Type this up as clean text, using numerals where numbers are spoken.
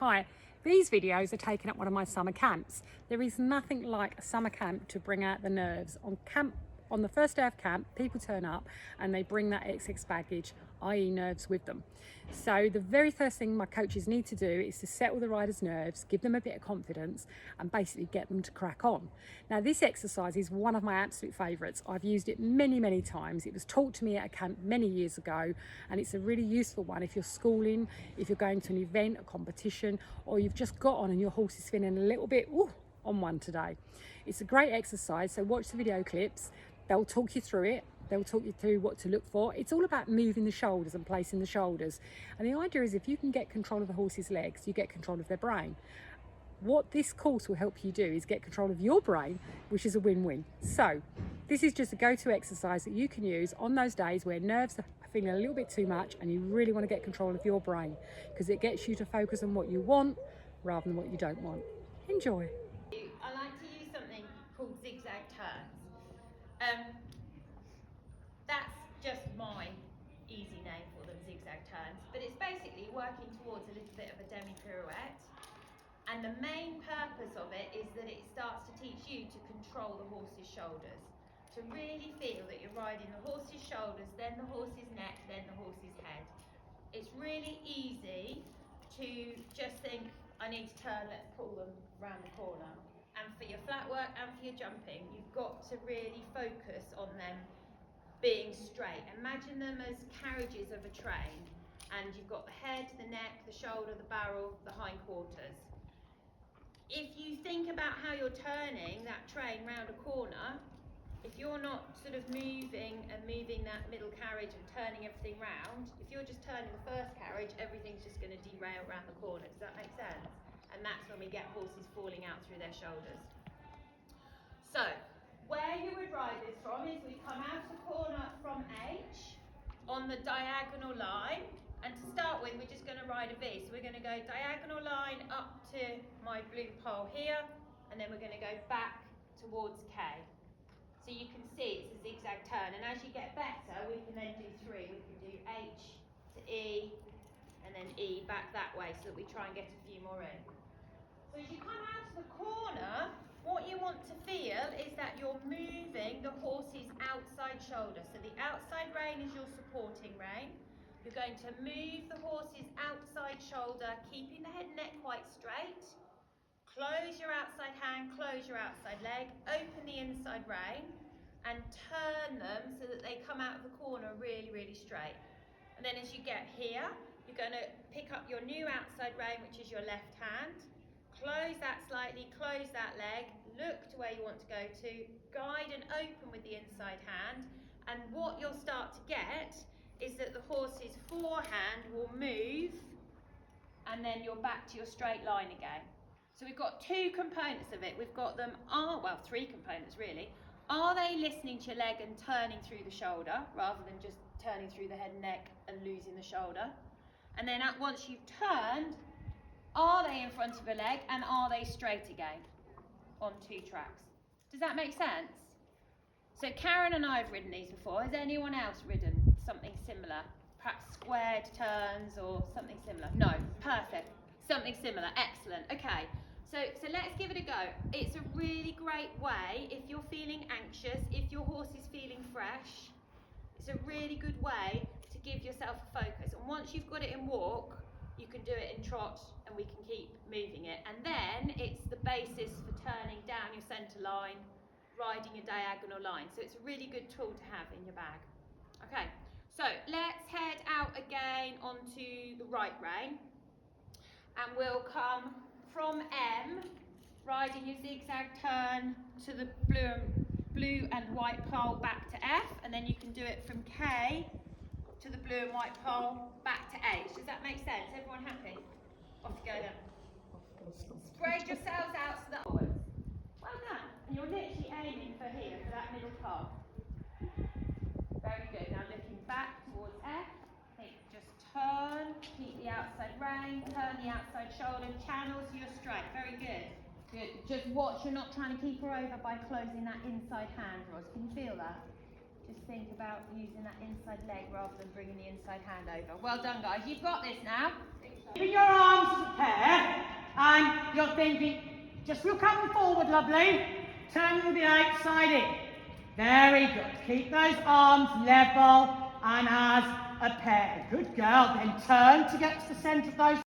Hi, these videos are taken at one of my summer camps. There is nothing like a summer camp to bring out the nerves. On the first day of camp, people turn up and they bring that excess baggage, i.e. nerves, with them. So the very first thing my coaches need to do is to settle the riders' nerves, give them a bit of confidence and basically get them to crack on. Now this exercise is one of my absolute favourites. I've used it many times. It was taught to me at a camp many years ago and it's a really useful one if you're schooling, if you're going to an event, a competition, or you've just got on and your horse is feeling a little bit on one today. It's a great exercise, so watch the video clips. They'll talk you through it. They'll talk you through what to look for. It's all about moving the shoulders and placing the shoulders. And the idea is if you can get control of the horse's legs, you get control of their brain. What this course will help you do is get control of your brain, which is a win-win. So this is just a go-to exercise that you can use on those days where nerves are feeling a little bit too much and you really want to get control of your brain, because it gets you to focus on what you want rather than what you don't want. Enjoy. I like to use something called zigzag turns. That's just my easy name for them, zigzag turns, but it's basically working towards a little bit of a demi-pirouette, and the main purpose of it is that it starts to teach you to control the horse's shoulders, to really feel that you're riding the horse's shoulders, then the horse's neck, then the horse's head. It's really easy to just think, I need to turn, let's pull them around the corner. And for your flat work and for your jumping, you've got to really focus on them being straight. Imagine them as carriages of a train, and you've got the head, the neck, the shoulder, the barrel, the hindquarters. If you think about how you're turning that train round a corner, if you're not sort of moving that middle carriage and turning everything round, if you're just turning the first carriage, everything's just going to derail round the corner. Does that make sense? And that's when we get horses falling out through their shoulders. So, where you would ride this from is we come out of the corner from H on the diagonal line, and to start with we're just going to ride a V. So we're going to go diagonal line up to my blue pole here, and then we're going to go back towards K. So you can see it's a zigzag turn, and as you get better we can then do three. We can do H to E and then E back that way, so that we try and get a few more in. So as you come out of the corner, what you want to feel is that you're moving the horse's outside shoulder. So the outside rein is your supporting rein. You're going to move the horse's outside shoulder, keeping the head and neck quite straight. Close your outside hand, close your outside leg, open the inside rein and turn them so that they come out of the corner really straight. And then as you get here, you're going to pick up your new outside rein, which is your left hand. Close that slightly, close that leg, look to where you want to go to, guide and open with the inside hand, and what you'll start to get is that the horse's forehand will move and then you're back to your straight line again. So we've got two components of it. We've got them, three components really. Are they listening to your leg and turning through the shoulder rather than just turning through the head and neck and losing the shoulder? And then once you've turned, are they in front of a leg and are they straight again on two tracks? Does that make sense? So Karen and I have ridden these before. Has anyone else ridden something similar? Perhaps squared turns or something similar? No, perfect. Something similar, excellent. Okay, so let's give it a go. It's a really great way if you're feeling anxious, if your horse is feeling fresh. It's a really good way to give yourself a focus. And once you've got it in walk, you can do it in trot and we can keep moving it. And then it's the basis for turning down your centre line, riding a diagonal line. So it's a really good tool to have in your bag. Okay, so let's head out again onto the right rein. And we'll come from M, riding your zigzag turn to the blue and white pole back to F. And then you can do it from K to the blue and white pole back to H. Does that make sense? Everyone happy? Off you go then. Spread yourselves out so that forwards. Well done. And you're literally aiming for here, for that middle pole. Very good. Now looking back towards F. Just turn, keep the outside rein, turn the outside shoulder, channel so you're straight. Very good. Good. Just watch you're not trying to keep her over by closing that inside hand, Roz. Can you feel that? Just think about using that inside leg rather than bringing the inside hand over. Well done, guys. You've got this now. Keeping your arms as a pair, and you're thinking, just look up and forward, lovely. Turn the outside in. Very good. Keep those arms level and as a pair. Good girl. Then turn to get to the centre of those